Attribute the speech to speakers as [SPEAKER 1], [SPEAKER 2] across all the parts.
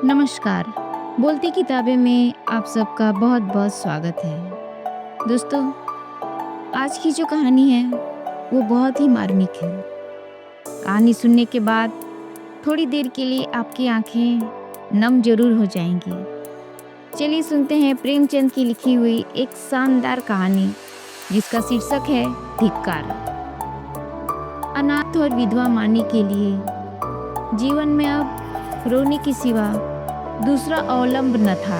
[SPEAKER 1] नमस्कार। बोलती किताबें में आप सबका बहुत बहुत स्वागत है। दोस्तों, आज की जो कहानी है वो बहुत ही मार्मिक है। कहानी सुनने के बाद थोड़ी देर के लिए आपकी आंखें नम जरूर हो जाएंगी। चलिए सुनते हैं प्रेमचंद की लिखी हुई एक शानदार कहानी जिसका शीर्षक है धिक्कार। अनाथ और विधवा मानी के लिए जीवन में अब रोने के सिवा दूसरा अवलंब न था।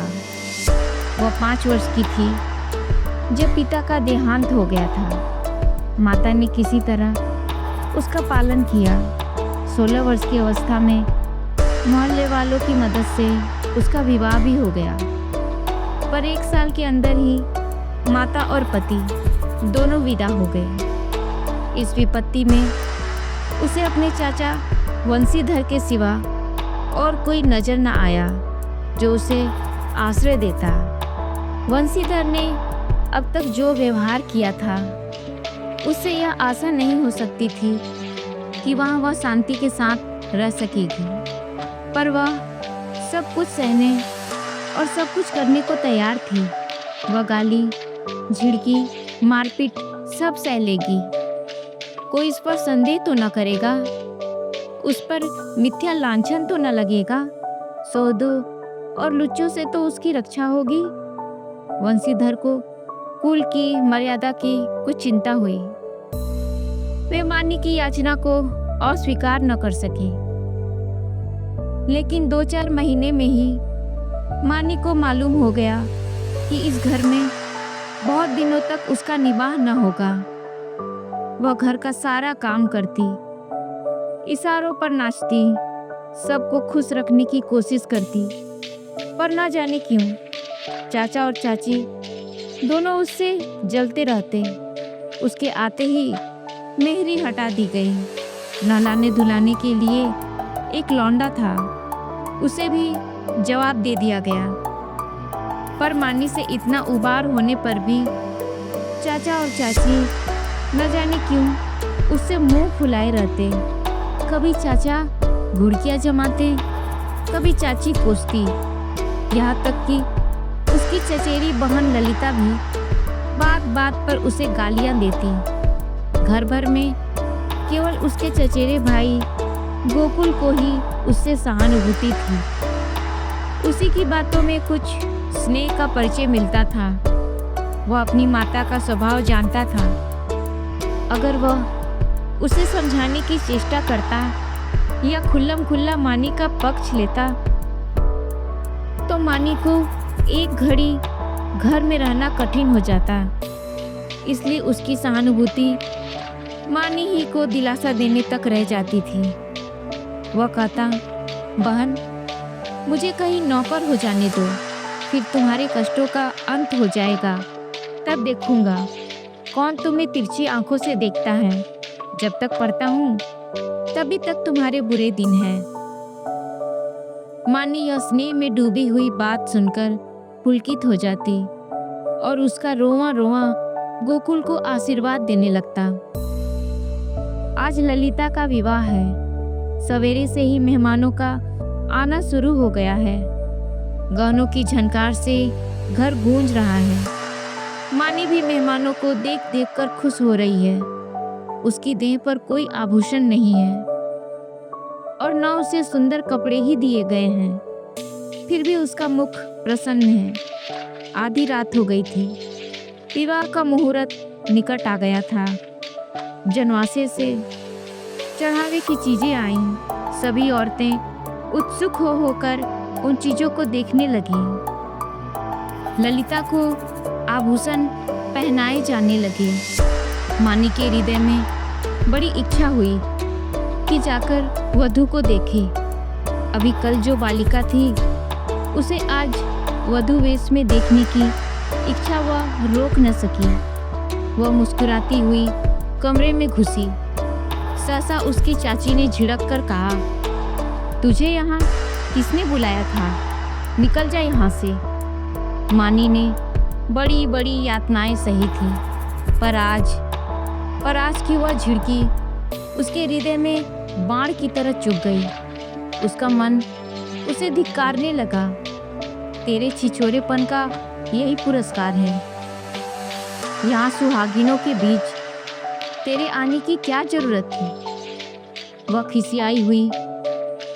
[SPEAKER 1] वह 5 वर्ष की थी जब पिता का देहांत हो गया था। माता ने किसी तरह उसका पालन किया। 16 वर्ष की अवस्था में मोहल्ले वालों की मदद से उसका विवाह भी हो गया, पर 1 साल के अंदर ही माता और पति दोनों विदा हो गए। इस विपत्ति में उसे अपने चाचा वंशीधर के सिवा और कोई नजर न आया जो उसे आश्रय देता। वंशीधर ने अब तक जो व्यवहार किया था उससे यह आशा नहीं हो सकती थी कि वह शांति के साथ रह सकेगी, पर वह सब कुछ सहने और सब कुछ करने को तैयार थी। वह गाली, झिड़की, मारपीट सब सह लेगी। कोई इस पर संदेह तो न करेगा, उस पर मिथ्या लांछन तो न लगेगा, सौदों और लुच्चों से तो उसकी रक्षा होगी। वंशीधर को कुल की मर्यादा की कुछ चिंता हुई। वे मानी की याचना को अस्वीकार न कर सके, लेकिन 2-4 महीने में ही मानी को मालूम हो गया कि इस घर में बहुत दिनों तक उसका निवाह न होगा। वह घर का सारा काम करती, इशारों पर नाचती, सबको खुश रखने की कोशिश करती, पर न जाने क्यों चाचा और चाची दोनों उससे जलते रहते। उसके आते ही मेहरी हटा दी गई। नहलाने धुलाने के लिए एक लौंडा था, उसे भी जवाब दे दिया गया। पर मानी से इतना उबार होने पर भी चाचा और चाची न जाने क्यों उससे मुंह फुलाए रहते। कभी चाचा घुड़कियां जमाते, कभी चाची कोसती, यहाँ तक कि उसकी चचेरी बहन ललिता भी बात बात पर उसे गालियां देती। घर भर में केवल उसके चचेरे भाई गोकुल को ही उससे सहानुभूति थी। उसी की बातों में कुछ स्नेह का परिचय मिलता था। वह अपनी माता का स्वभाव जानता था। अगर वह उसे समझाने की चेष्टा करता या खुल्लम खुल्ला मानी का पक्ष लेता तो मानी को एक घड़ी घर में रहना कठिन हो जाता। इसलिए उसकी सहानुभूति मानी ही को दिलासा देने तक रह जाती थी। वह कहता, बहन, मुझे कहीं नौकर हो जाने दो, फिर तुम्हारे कष्टों का अंत हो जाएगा। तब देखूंगा कौन तुम्हें तिरछी आंखों से देखता है। जब तक पढ़ता हूँ तभी तक तुम्हारे बुरे दिन हैं। मानी यह स्नेह में डूबी हुई बात सुनकर पुलकित हो जाती और उसका रोआ रोआ गोकुल को आशीर्वाद देने लगता। आज ललिता का विवाह है। सवेरे से ही मेहमानों का आना शुरू हो गया है। गहनों की झनकार से घर गूंज रहा है। मानी भी मेहमानों को देख देख कर खुश हो रही है। उसकी देह पर कोई आभूषण नहीं है और न उसे सुंदर कपड़े ही दिए गए हैं, फिर भी उसका मुख प्रसन्न है। आधी रात हो गई थी। विवाह का मुहूर्त निकट आ गया था। जनवासे से चढ़ावे की चीजें आईं। सभी औरतें उत्सुक हो होकर उन चीजों को देखने लगीं। ललिता को आभूषण पहनाए जाने लगे। मानी के हृदय में बड़ी इच्छा हुई कि जाकर वधू को देखे। अभी कल जो बालिका थी उसे आज वधू वेश में देखने की इच्छा वह रोक न सकी। वह मुस्कुराती हुई कमरे में घुसी। सहसा उसकी चाची ने झिड़क कर कहा, तुझे यहाँ किसने बुलाया था? निकल जा यहाँ से। मानी ने बड़ी बड़ी यातनाएं सही थी, पर आज की वह झिड़की उसके हृदय में बाण की तरह चुभ गई। उसका मन उसे धिक्कारने लगा। तेरे छिछोरेपन का यही पुरस्कार है। यहाँ सुहागिनों के बीच तेरे आने की क्या जरूरत थी? वह खिसियाई हुई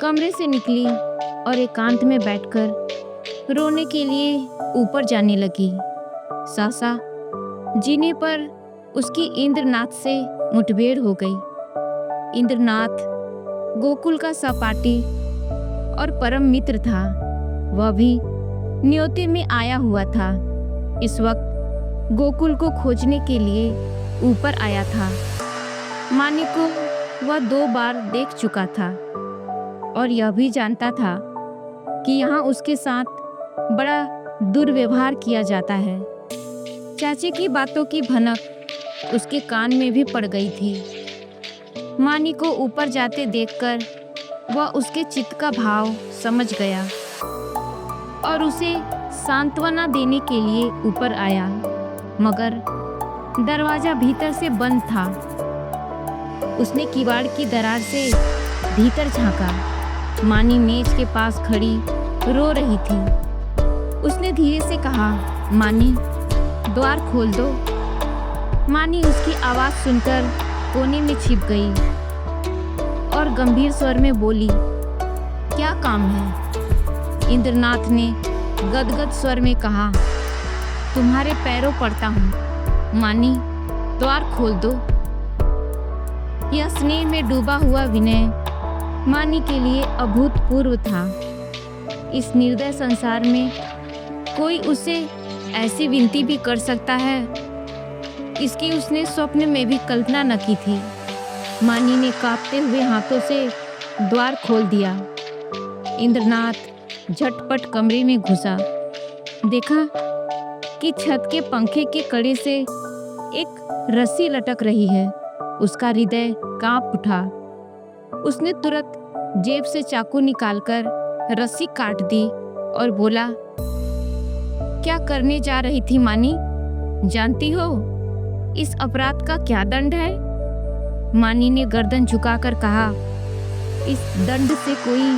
[SPEAKER 1] कमरे से निकली और एकांत में बैठकर रोने के लिए ऊपर जाने लगी। सहसा जीने पर उसकी इंद्रनाथ से मुठभेड़ हो गई। इंद्रनाथ गोकुल का सहपाठी और परम मित्र था। वह भी न्योते में आया हुआ था। इस वक्त गोकुल को खोजने के लिए ऊपर आया था। मानी को वह 2 बार देख चुका था और यह भी जानता था कि यहाँ उसके साथ बड़ा दुर्व्यवहार किया जाता है। चाचे की बातों की भनक उसके कान में भी पड़ गई थी। मानी को ऊपर जाते देखकर वह उसके चित्त का भाव समझ गया और उसे सांत्वना देने के लिए ऊपर आया, मगर दरवाजा भीतर से बंद था। उसने किवाड़ की दरार से भीतर झांका। मानी मेज के पास खड़ी रो रही थी। उसने धीरे से कहा, मानी, द्वार खोल दो। मानी उसकी आवाज सुनकर कोने में छिप गई और गंभीर स्वर में बोली, क्या काम है? इंद्रनाथ ने गदगद स्वर में कहा, तुम्हारे पैरों पड़ता हूँ, मानी, द्वार खोल दो। यह स्नेह में डूबा हुआ विनय मानी के लिए अभूतपूर्व था। इस निर्दय संसार में कोई उसे ऐसी विनती भी कर सकता है, इसकी उसने स्वप्न में भी कल्पना न की थी। मानी ने कांपते हुए हाथों से द्वार खोल दिया। इंद्रनाथ झटपट कमरे में घुसा। देखा कि छत के पंखे के कड़े से एक रस्सी लटक रही है। उसका हृदय कांप उठा। उसने तुरंत जेब से चाकू निकालकर रस्सी काट दी और बोला, क्या करने जा रही थी मानी? जानती हो इस अपराध का क्या दंड है? मानी ने गर्दन झुकाकर कहा, इस दंड से कोई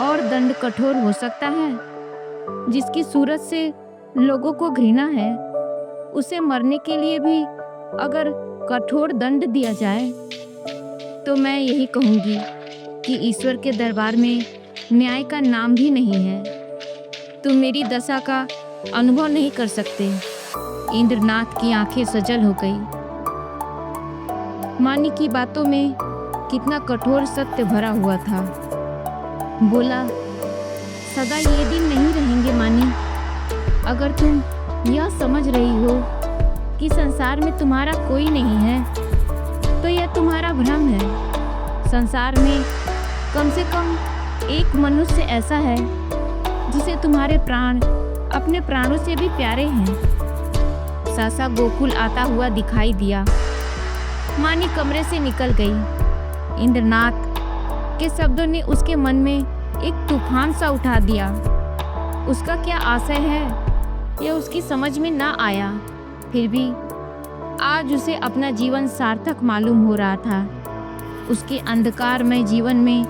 [SPEAKER 1] और दंड कठोर हो सकता है? जिसकी सूरत से लोगों को घृणा है, उसे मरने के लिए भी अगर कठोर दंड दिया जाए तो मैं यही कहूंगी कि ईश्वर के दरबार में न्याय का नाम भी नहीं है। तुम मेरी दशा का अनुभव नहीं कर सकते। इंद्रनाथ की आंखें सजल हो गई। मानी की बातों में कितना कठोर सत्य भरा हुआ था। बोला, सदा ये दिन नहीं रहेंगे मानी। अगर तुम यह समझ रही हो कि संसार में तुम्हारा कोई नहीं है तो यह तुम्हारा भ्रम है। संसार में कम से कम एक मनुष्य ऐसा है जिसे तुम्हारे प्राण अपने प्राणों से भी प्यारे हैं। सासा गोकुल आता हुआ दिखाई दिया। मानी कमरे से निकल गई। इंद्रनाथ के शब्दों ने उसके मन में एक तूफान सा उठा दिया। उसका क्या आशय है यह उसकी समझ में ना आया। फिर भी आज उसे अपना जीवन सार्थक मालूम हो रहा था। उसके अंधकारमय जीवन में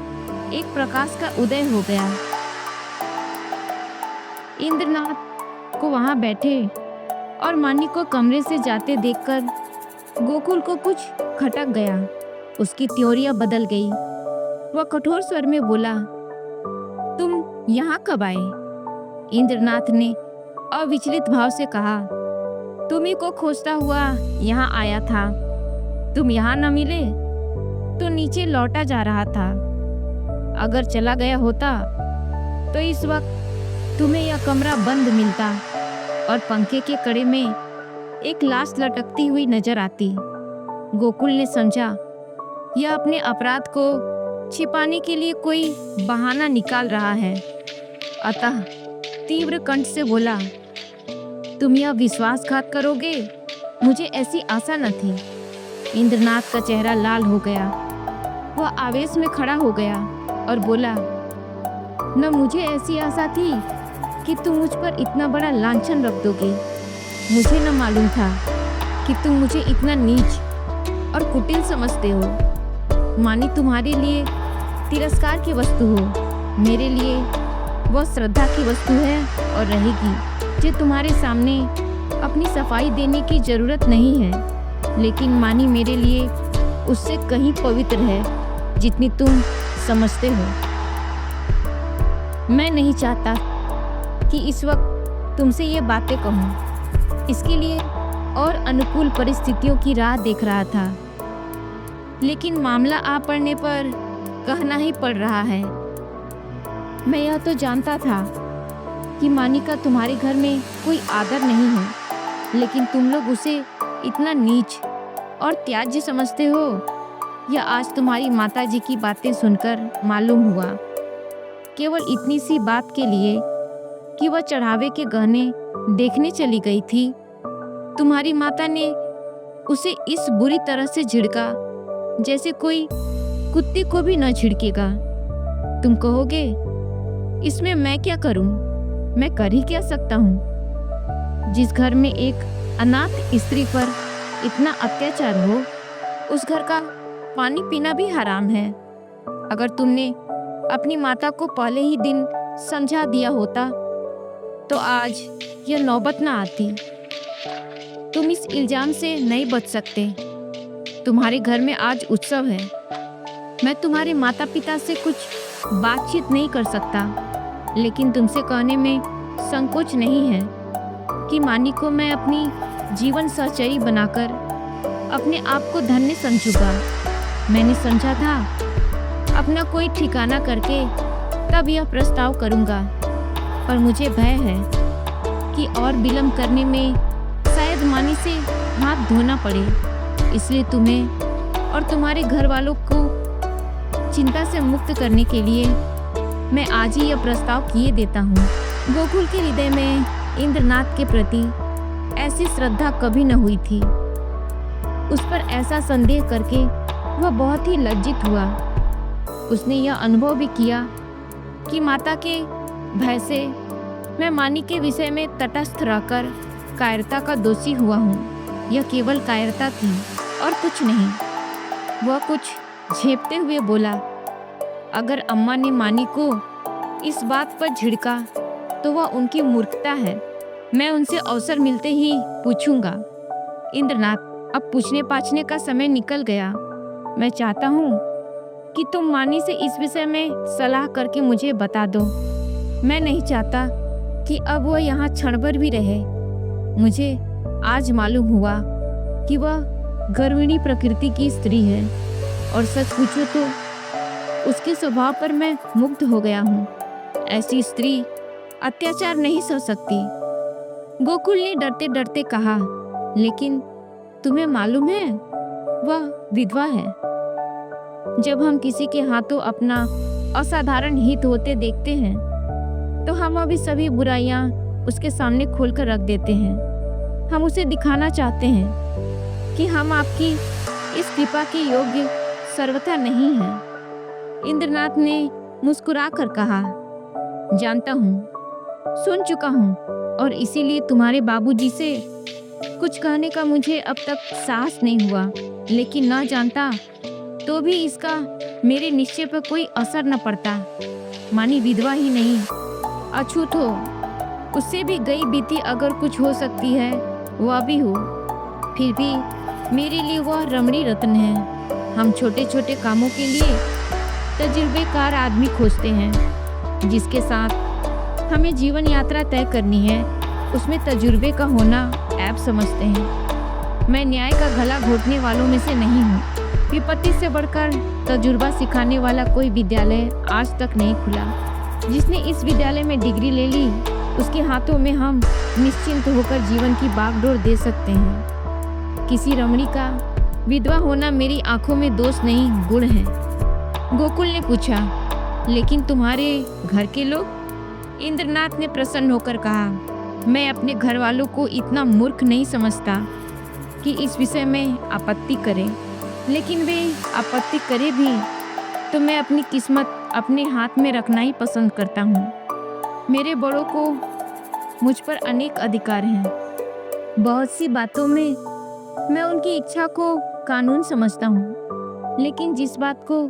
[SPEAKER 1] एक प्रकाश का उदय हो गया। इंद्रनाथ को वहां बैठे और मानी को कमरे से जाते देखकर गोकुल को कुछ खटक गया। उसकी त्योरियां बदल गई। वह कठोर स्वर में बोला, तुम यहाँ कब आए? इंद्रनाथ ने अविचलित भाव से कहा, तुम्ही को खोजता हुआ यहाँ आया था। तुम यहाँ न मिले तो नीचे लौटा जा रहा था। अगर चला गया होता तो इस वक्त तुम्हें यह कमरा बंद मिलता और पंखे के कड़े में एक लाश लटकती हुई नजर आती। गोकुल ने समझा यह अपने अपराध को छिपाने के लिए कोई बहाना निकाल रहा है। अतः तीव्र कंठ से बोला, तुम यह विश्वासघात करोगे? मुझे ऐसी आशा न थी। इंद्रनाथ का चेहरा लाल हो गया। वह आवेश में खड़ा हो गया और बोला, न मुझे ऐसी आशा थी कि तुम मुझ पर इतना बड़ा लांछन रख दोगे। मुझे न मालूम था कि तुम मुझे इतना नीच और कुटिल समझते हो। मानी तुम्हारे लिए तिरस्कार की वस्तु हो, मेरे लिए वह श्रद्धा की वस्तु है और रहेगी। जो तुम्हारे सामने अपनी सफाई देने की जरूरत नहीं है, लेकिन मानी मेरे लिए उससे कहीं पवित्र है जितनी तुम समझते हो। मैं नहीं चाहता कि इस वक्त तुमसे ये बातें कहूँ, इसके लिए और अनुकूल परिस्थितियों की राह देख रहा था, लेकिन मामला आ पड़ने पर कहना ही पड़ रहा है। मैं यह तो जानता था कि मानी का तुम्हारे घर में कोई आदर नहीं है, लेकिन तुम लोग उसे इतना नीच और त्याज्य समझते हो, यह आज तुम्हारी माताजी की बातें सुनकर मालूम हुआ। केवल इतनी सी बात के लिए कि वह चढ़ावे के गहने देखने चली गई थी, तुम्हारी माता ने उसे इस बुरी तरह से झिड़का जैसे कोई कुत्ते को भी न झिड़केगा। तुम कहोगे, इसमें मैं क्या करूं? मैं कर ही क्या सकता हूं? जिस घर में एक अनाथ स्त्री पर इतना अत्याचार हो, उस घर का पानी पीना भी हराम है। अगर तुमने अपनी माता को पहले ही दिन समझा दिया होता तो आज यह नौबत ना आती। तुम इस इल्जाम से नहीं बच सकते। तुम्हारे घर में आज उत्सव है। मैं तुम्हारे माता पिता से कुछ बातचीत नहीं कर सकता, लेकिन तुमसे कहने में संकोच नहीं है कि मानी को मैं अपनी जीवन सहचरी बनाकर अपने आप को धन्य समझूंगा। मैंने समझा था अपना कोई ठिकाना करके तब यह प्रस्ताव करूंगा, पर मुझे भय है कि और विलंब करने में शायद मानी से हाथ धोना पड़े। इसलिए तुम्हें और तुम्हारे घर वालों को चिंता से मुक्त करने के लिए मैं आज ही यह प्रस्ताव किए देता हूँ। गोकुल के हृदय में इंद्रनाथ के प्रति ऐसी श्रद्धा कभी न हुई थी। उस पर ऐसा संदेह करके वह बहुत ही लज्जित हुआ। उसने यह अनुभव भी किया कि माता के भय से मैं मानी के विषय में तटस्थ रहकर कायरता का दोषी हुआ हूँ। यह केवल कायरता थी और कुछ नहीं। वह कुछ झेपते हुए बोला, अगर अम्मा ने मानी को इस बात पर झिड़का तो वह उनकी मूर्खता है। मैं उनसे अवसर मिलते ही पूछूंगा। इंद्रनाथ, अब पूछने पाछने का समय निकल गया। मैं चाहता हूँ कि तुम मानी से इस विषय में सलाह करके मुझे बता दो। मैं नहीं चाहता कि अब वह यहाँ क्षण भर भी रहे। मुझे आज मालूम हुआ कि वह गर्विणी प्रकृति की स्त्री है, और सच पूछो तो उसके स्वभाव पर मैं मुग्ध हो गया हूँ। ऐसी स्त्री अत्याचार नहीं सह सकती। गोकुल ने डरते डरते कहा, लेकिन तुम्हें मालूम है वह विधवा है। जब हम किसी के हाथों अपना असाधारण हित होते देखते हैं तो हम अभी सभी बुराइयां उसके सामने खोलकर रख देते हैं। हम उसे दिखाना चाहते हैं कि हम आपकी इस कृपा के योग्य सर्वथा नहीं हैं। इंद्रनाथ ने मुस्कुरा कर कहा, जानता हूँ, सुन चुका हूँ, और इसीलिए तुम्हारे बाबूजी से कुछ कहने का मुझे अब तक साहस नहीं हुआ। लेकिन न जानता तो भी इसका मेरे निश्चय पर कोई असर न पड़ता। मानी विधवा ही नहीं, अछूत हो, उससे भी गई बीती अगर कुछ हो सकती है वह भी हो। फिर भी मेरे लिए वह रमणी रत्न है। हम छोटे छोटे कामों के लिए तजुर्बेकार आदमी खोजते हैं। जिसके साथ हमें जीवन यात्रा तय करनी है, उसमें तजुर्बे का होना ऐब समझते हैं। मैं न्याय का गला घोटने वालों में से नहीं हूँ। विपत्ति से बढ़कर तजुर्बा सिखाने वाला कोई विद्यालय आज तक नहीं खुला। जिसने इस विद्यालय में डिग्री ले ली, उसके हाथों में हम निश्चिंत होकर जीवन की बागडोर दे सकते हैं। किसी रमणी का विधवा होना मेरी आंखों में दोष नहीं, गुण है। गोकुल ने पूछा, लेकिन तुम्हारे घर के लोग? इंद्रनाथ ने प्रसन्न होकर कहा, मैं अपने घर वालों को इतना मूर्ख नहीं समझता कि इस विषय में आपत्ति करें। लेकिन वे आपत्ति करे भी तो मैं अपनी किस्मत अपने हाथ में रखना ही पसंद करता हूँ। मेरे बड़ों को मुझ पर अनेक अधिकार हैं। बहुत सी बातों में मैं उनकी इच्छा को कानून समझता हूँ, लेकिन जिस बात को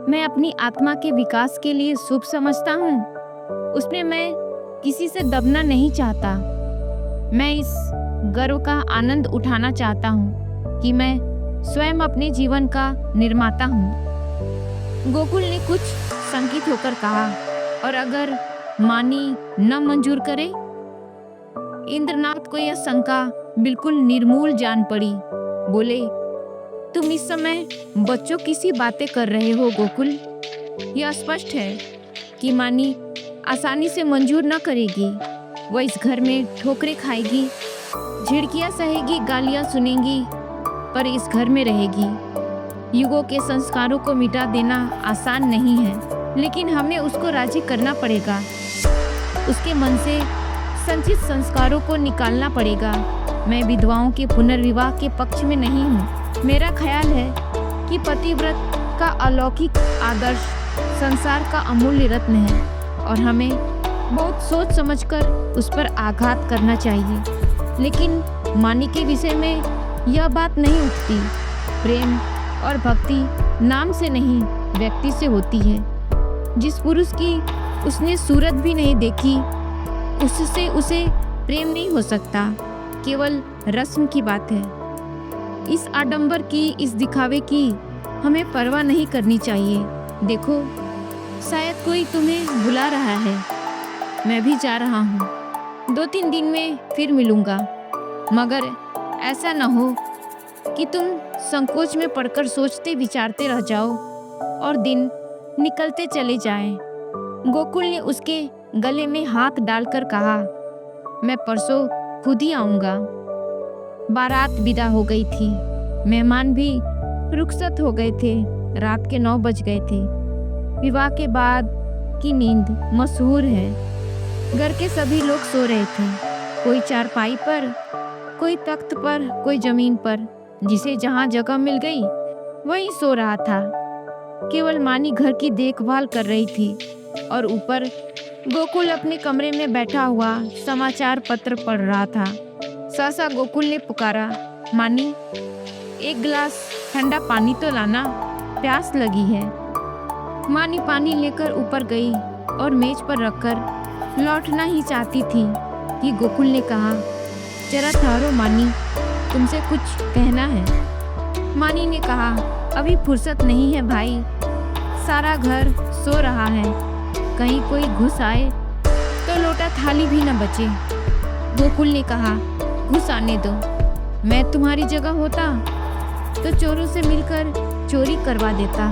[SPEAKER 1] मैं अपनी आत्मा के विकास के लिए शुभ समझता हूँ उसमें मैं किसी से दबना नहीं चाहता। मैं इस गर्व का आनंद उठाना चाहता हूँ कि मैं स्वयं अपने जीवन का निर्माता हूँ। गोकुल ने कुछ संकित होकर कहा, और अगर मानी न मंजूर करे? इंद्रनाथ को यह शंका बिल्कुल निर्मूल जान पड़ी। बोले, तुम इस समय बच्चों की सी बातें कर रहे हो गोकुल। यह स्पष्ट है कि मानी आसानी से मंजूर न करेगी। वह इस घर में ठोकरें खाएगी, झिड़कियां सहेगी, गालियां सुनेगी, पर इस घर में रहेगी। युगों के संस्कारों को मिटा देना आसान नहीं है, लेकिन हमें उसको राजी करना पड़ेगा। उसके मन से संचित संस्कारों को निकालना पड़ेगा। मैं विधवाओं के पुनर्विवाह के पक्ष में नहीं हूँ। मेरा ख्याल है कि पतिव्रत का अलौकिक आदर्श संसार का अमूल्य रत्न है और हमें बहुत सोच समझकर उस पर आघात करना चाहिए। लेकिन मानी के विषय में यह बात नहीं उठती। प्रेम और भक्ति नाम से नहीं, व्यक्ति से होती है। जिस पुरुष की उसने सूरत भी नहीं देखी, उससे उसे प्रेम नहीं हो सकता। केवल रस्म की बात है। इस आडंबर की, इस दिखावे की हमें परवाह नहीं करनी चाहिए। देखो, शायद कोई तुम्हें बुला रहा है। मैं भी जा रहा हूँ। 2-3 दिन में फिर मिलूंगा, मगर ऐसा न हो कि तुम संकोच में पड़कर सोचते विचारते रह जाओ और दिन निकलते चले जाएं। गोकुल ने उसके गले में हाथ डालकर कहा, मैं परसों खुद ही आऊँगा। बारात विदा हो गई थी। मेहमान भी रुखसत हो गए थे। रात के 9 बज गए थे। विवाह के बाद की नींद मशहूर है। घर के सभी लोग सो रहे थे, कोई चारपाई पर, कोई तख्त पर, कोई जमीन पर। जिसे जहाँ जगह मिल गई वहीं सो रहा था। केवल मानी घर की देखभाल कर रही थी और ऊपर गोकुल अपने कमरे में बैठा हुआ समाचार पत्र पढ़ रहा था। सहसा गोकुल ने पुकारा, मानी, एक गिलास ठंडा पानी तो लाना, प्यास लगी है। मानी पानी लेकर ऊपर गई और मेज पर रखकर लौटना ही चाहती थी कि गोकुल ने कहा, जरा ठहरो मानी, तुमसे कुछ कहना है। मानी ने कहा, अभी फुर्सत नहीं है भाई, सारा घर सो रहा है। कहीं कोई घुस आए तो लोटा थाली भी न बचे। गोकुल ने कहा, घुस आने दो। मैं तुम्हारी जगह होता तो चोरों से मिलकर चोरी करवा देता।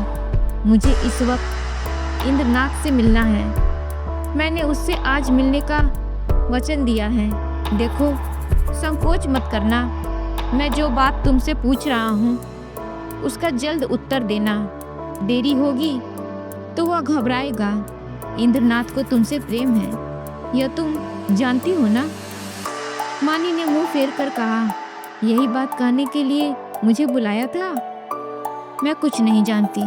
[SPEAKER 1] मुझे इस वक्त इंद्रनाथ से मिलना है। मैंने उससे आज मिलने का वचन दिया है। देखो, संकोच मत करना। मैं जो बात तुमसे पूछ रहा हूँ उसका जल्द उत्तर देना। देरी होगी तो वह घबराएगा। इंद्रनाथ को तुमसे प्रेम है, यह तुम जानती हो ना? मानी ने मुंह फेर कर कहा, यही बात कहने के लिए मुझे बुलाया था? मैं कुछ नहीं जानती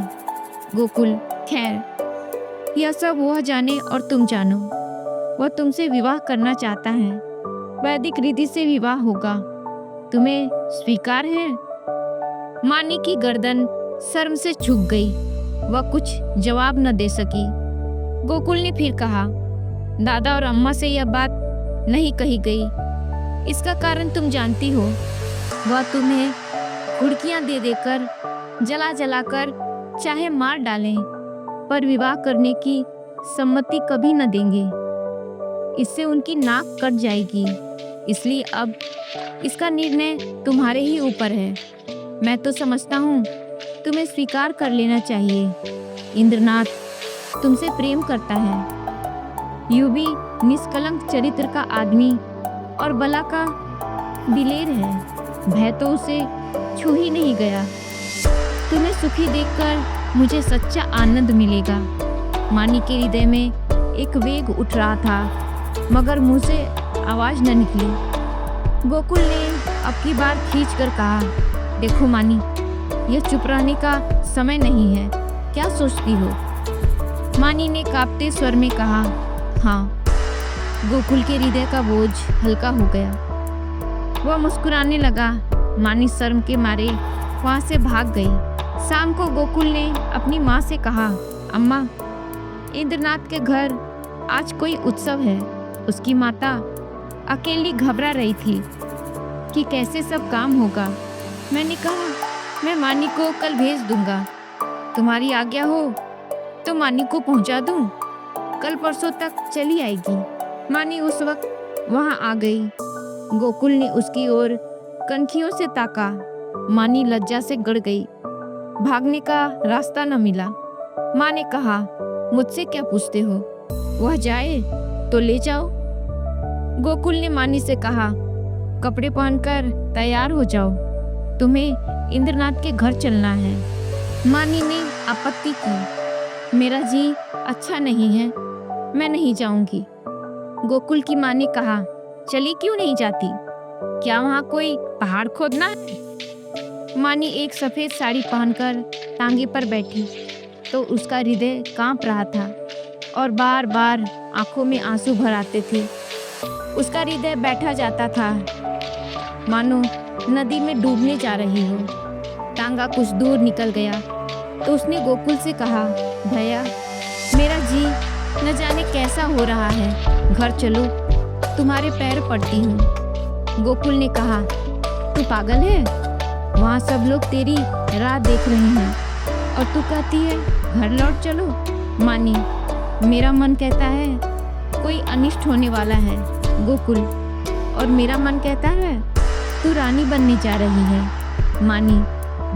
[SPEAKER 1] गोकुल। खैर, यह सब वह जाने और तुम जानो। वह तुमसे विवाह करना चाहता है। वैदिक रीति से विवाह होगा। तुम्हें स्वीकार है? मानी की गर्दन शर्म से झुक गई। वह कुछ जवाब न दे सकी। गोकुल ने फिर कहा, दादा और अम्मा से यह बात नहीं कही गई। इसका कारण तुम जानती हो। वह तुम्हें घुड़कियां दे देकर, जला जलाकर चाहे मार डालें, पर विवाह करने की सम्मति कभी न देंगे। इससे उनकी नाक कट जाएगी। इसलिए अब इसका निर्णय तुम्हारे ही ऊपर है। मैं तो समझता हूँ तुम्हें स्वीकार कर लेना चाहिए। इंद्रनाथ तुमसे प्रेम करता है। यूं भी निष्कलंक चरित्र का आदमी और बला का दिलेर है। भय तो उसे छू ही नहीं गया। तुम्हें सुखी देखकर मुझे सच्चा आनंद मिलेगा। मानी के हृदय में एक वेग उठ रहा था, मगर मुंह से आवाज न निकली। गोकुल ने अब की बार खींचकर कहा, देखो मानी, यह चुप रहने का समय नहीं है। क्या सोचती हो? मानी ने कांपते स्वर में कहा, हाँ। गोकुल के हृदय का बोझ हल्का हो गया। वह मुस्कुराने लगा। मानी शर्म के मारे वहां से भाग गई। शाम को गोकुल ने अपनी माँ से कहा, अम्मा, इंद्रनाथ के घर आज कोई उत्सव है। उसकी माता अकेली घबरा रही थी कि कैसे सब काम होगा। मैंने कहा, मैं मानी को कल भेज दूंगा। तुम्हारी आज्ञा हो तो मानी को पहुंचा दूं। कल परसों तक चली आएगी। मानी उस वक्त वहां आ गई। गोकुल ने उसकी ओर कनखियों से ताका। मानी लज्जा से गड़ गई। भागने का रास्ता न मिला। माँ ने कहा, मुझसे क्या पूछते हो? वह जाए तो ले जाओ। गोकुल ने मानी से कहा, कपड़े पहनकर तैयार हो जाओ, तुम्हें इंद्रनाथ के घर चलना है। मानी ने आपत्ति की, मेरा जी अच्छा नहीं है, मैं नहीं जाऊंगी। गोकुल की माँ ने कहा, चली क्यों नहीं जाती? क्या वहाँ कोई पहाड़ खोदना है? मानी एक सफेद साड़ी पहनकर टांगे पर बैठी तो उसका हृदय कांप रहा था और बार बार आंखों में आंसू भर आते थे। उसका हृदय बैठा जाता था, मानो नदी में डूबने जा रही हो। टांगा कुछ दूर निकल गया तो उसने गोकुल से कहा, भैया मेरा जी न जाने कैसा हो रहा है, घर चलो, तुम्हारे पैर पड़ती हूँ। गोकुल ने कहा, तू पागल है? वहाँ सब लोग तेरी राह देख रहे हैं और तू कहती है घर लौट चलो। मानी, मेरा मन कहता है कोई अनिष्ट होने वाला है गोकुल, और मेरा मन कहता है तू रानी बनने जा रही है। मानी,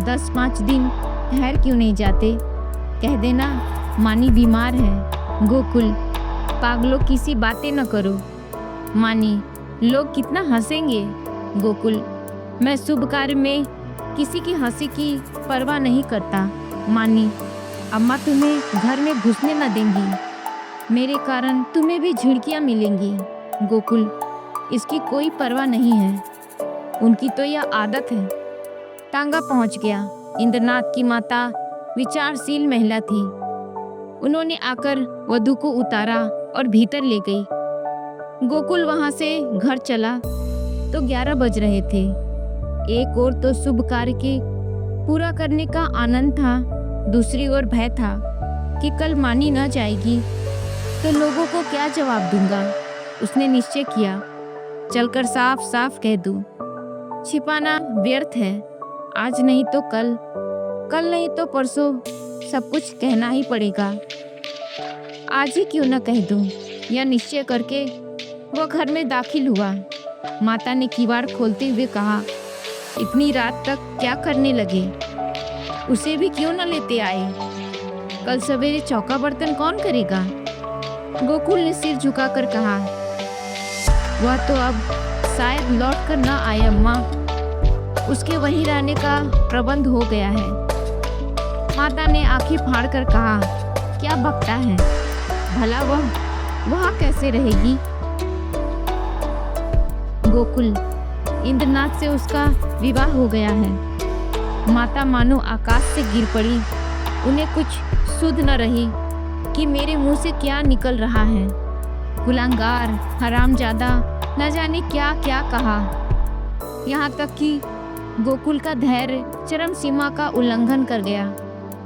[SPEAKER 1] 10-5 दिन ठहर क्यों नहीं जाते? कह देना मानी बीमार है। गोकुल, पागलों की सी बातें न करो। मानी, लोग कितना हंसेंगे। गोकुल, मैं शुभ कार्य में किसी की हंसी की परवाह नहीं करता। मानी, अम्मा तुम्हें घर में घुसने न देंगी, मेरे कारण तुम्हें भी झिड़कियाँ मिलेंगी। गोकुल, इसकी कोई परवाह नहीं है, उनकी तो यह आदत है। टांगा पहुंच गया। इंद्रनाथ की माता विचारशील महिला थी। उन्होंने आकर वधू को उतारा और भीतर ले गई। गोकुल वहां से घर चला तो 11 बज रहे थे। एक ओर तो शुभ कार्य के पूरा करने का आनंद था, दूसरी ओर भय था कि कल मानी न जाएगी तो लोगों को क्या जवाब दूंगा। उसने निश्चय किया, चलकर साफ साफ कह दूं। छिपाना व्यर्थ है, आज नहीं तो कल, कल नहीं तो परसों सब कुछ कहना ही पड़ेगा। आज ही क्यों न कह दूं, यह निश्चय करके वह घर में दाखिल हुआ। माता ने किवाड़ खोलते हुए कहा, इतनी रात तक क्या करने लगे? उसे भी क्यों न लेते आए? कल सवेरे चौका बर्तन कौन करेगा? गोकुल ने सिर झुकाकर कहा, वह तो अब शायद लौट कर न आए अम्मा, उसके वहीं रहने का प्रबंध हो गया है। माता ने आंखें फाड़कर कहा, क्या बकता है? भला वह कैसे रहेगी? गोकुल, इंद्रनाथ से उसका विवाह हो गया है। माता मानो आकाश से गिर पड़ी। उन्हें कुछ सुध न रही कि मेरे मुंह से क्या निकल रहा है। गुलांगार, हरामजादा, न जाने क्या क्या कहा। यहाँ तक कि गोकुल का धैर्य चरम सीमा का उल्लंघन कर गया।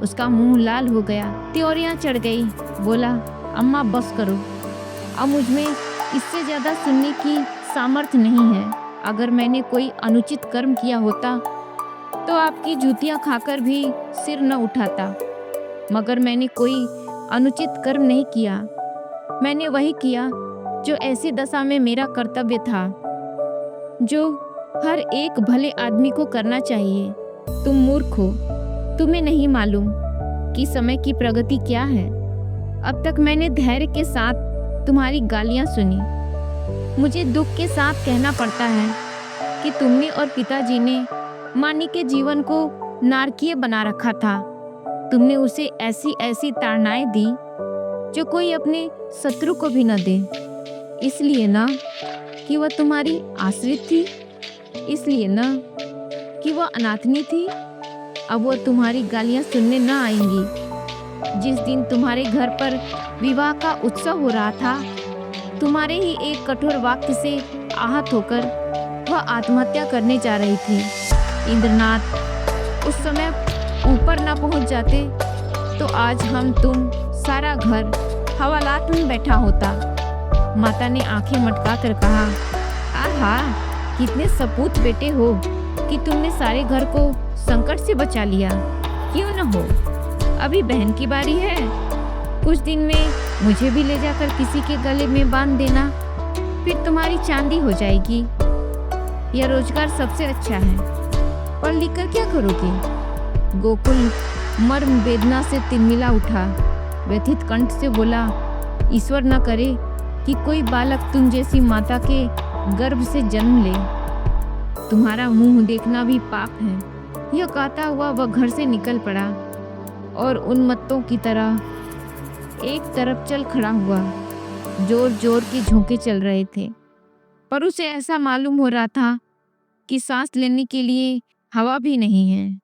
[SPEAKER 1] उसका मुंह लाल हो गया, त्योरियां चढ़ गई। बोला, अम्मा बस करो, अब मुझमें इससे ज़्यादा सुनने की सामर्थ्य नहीं है। अगर मैंने कोई अनुचित कर्म किया होता तो आपकी जूतियां खाकर भी सिर न उठाता, मगर मैंने कोई अनुचित कर्म नहीं किया। मैंने वही किया जो ऐसी दशा में मेरा कर्तव्य था, जो हर एक भले आदमी को करना चाहिए। तुम मूर्ख हो, तुम्हें नहीं मालूम कि समय की प्रगति क्या है। अब तक मैंने धैर्य के साथ तुम्हारी गालियां सुनी। मुझे दुख के साथ कहना पड़ता है कि तुमने और पिताजी ने मानी के जीवन को नारकीय बना रखा था। तुमने उसे ऐसी ऐसी ताड़नाएं दी जो कोई अपने शत्रु को भी न दे। इसलिए ना कि वह तुम्हारी आश्रित थी, इसलिए ना कि वह अनाथनी थी। अब वह तुम्हारी गालियां सुनने न आएंगी। जिस दिन तुम्हारे घर पर विवाह का उत्सव हो रहा था, तुम्हारे ही एक कठोर वाक्य से आहत होकर वह आत्महत्या करने जा रही थी। इंद्रनाथ उस समय ऊपर ना पहुंच जाते तो आज हम तुम सारा घर हवालात में बैठा होता। माता ने आंखें मटका कर कहा, आहा, कितने सपूत बेटे हो कि तुमने सारे घर को संकट से बचा लिया। क्यों न हो, अभी बहन की बारी है। कुछ दिन में मुझे भी ले जाकर किसी के गले में बांध देना, फिर तुम्हारी चांदी हो जाएगी। यह रोजगार सबसे अच्छा है। पढ़ लिख कर क्या करोगे? गोकुल मर्म वेदना से तिलमिला उठा। व्यथित कंठ से बोला, ईश्वर न करे कि कोई बालक तुम जैसी माता के गर्भ से जन्म ले। तुम्हारा मुंह देखना भी पाप है। यह कहता हुआ वह घर से निकल पड़ा और उन्मत्तों की तरह एक तरफ चल खड़ा हुआ। जोर जोर के झोंके चल रहे थे, पर उसे ऐसा मालूम हो रहा था कि सांस लेने के लिए हवा भी नहीं है।